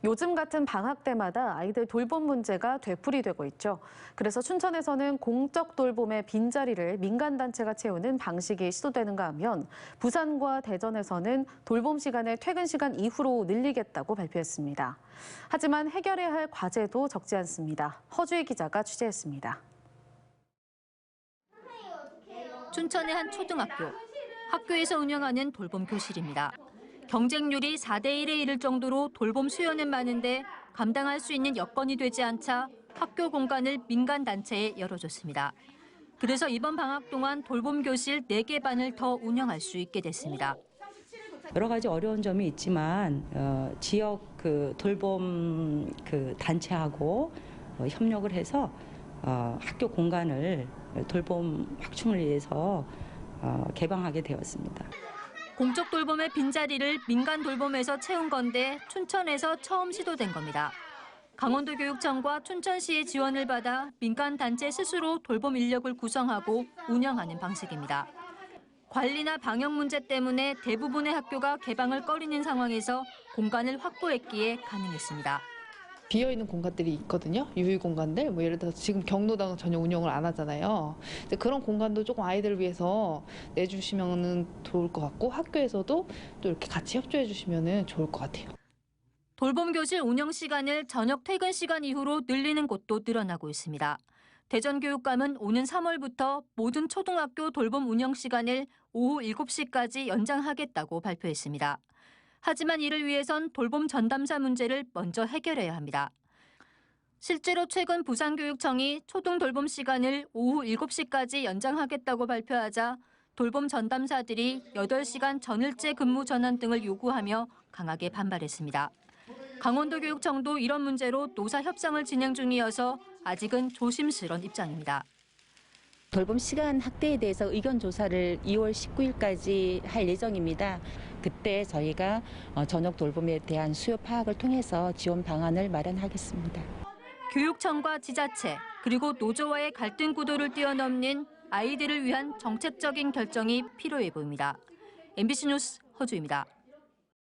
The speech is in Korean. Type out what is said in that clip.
요즘 같은 방학 때마다 아이들 돌봄 문제가 되풀이되고 있죠. 그래서 춘천에서는 공적 돌봄의 빈자리를 민간단체가 채우는 방식이 시도되는가 하면 부산과 대전에서는 돌봄 시간을 퇴근 시간 이후로 늘리겠다고 발표했습니다. 하지만 해결해야 할 과제도 적지 않습니다. 허주희 기자가 취재했습니다. 춘천의 한 초등학교. 학교에서 운영하는 돌봄 교실입니다. 경쟁률이 4대 1에 이를 정도로 돌봄 수요는 많은데 감당할 수 있는 여건이 되지 않자 학교 공간을 민간 단체에 열어줬습니다. 그래서 이번 방학 동안 돌봄 교실 4개 반을 더 운영할 수 있게 됐습니다. 여러 가지 어려운 점이 있지만 지역 돌봄 단체하고 협력을 해서 학교 공간을 돌봄 확충을 위해서 개방하게 되었습니다. 공적 돌봄의 빈자리를 민간 돌봄에서 채운 건데 춘천에서 처음 시도된 겁니다. 강원도교육청과 춘천시의 지원을 받아 민간 단체 스스로 돌봄 인력을 구성하고 운영하는 방식입니다. 관리나 방역 문제 때문에 대부분의 학교가 개방을 꺼리는 상황에서 공간을 확보했기에 가능했습니다. 비어있는 공간들이 있거든요. 유휴 공간들. 예를 들어서 지금 경로당은 전혀 운영을 안 하잖아요. 근데 그런 공간도 조금 아이들을 위해서 내주시면 좋을 것 같고 학교에서도 또 이렇게 같이 협조해 주시면 좋을 것 같아요. 돌봄 교실 운영 시간을 저녁 퇴근 시간 이후로 늘리는 곳도 늘어나고 있습니다. 대전교육감은 오는 3월부터 모든 초등학교 돌봄 운영 시간을 오후 7시까지 연장하겠다고 발표했습니다. 하지만 이를 위해선 돌봄 전담사 문제를 먼저 해결해야 합니다. 실제로 최근 부산교육청이 초등 돌봄 시간을 오후 7시까지 연장하겠다고 발표하자 돌봄 전담사들이 8시간 전일제 근무 전환 등을 요구하며 강하게 반발했습니다. 강원도교육청도 이런 문제로 노사 협상을 진행 중이어서 아직은 조심스런 입장입니다. 돌봄 시간 확대에 대해서 의견 조사를 2월 19일까지 할 예정입니다. 그때 저희가 저녁 돌봄에 대한 수요 파악을 통해서 지원 방안을 마련하겠습니다. 교육청과 지자체 그리고 노조와의 갈등 구도를 뛰어넘는 아이들을 위한 정책적인 결정이 필요해 보입니다. MBC 뉴스 허주입니다.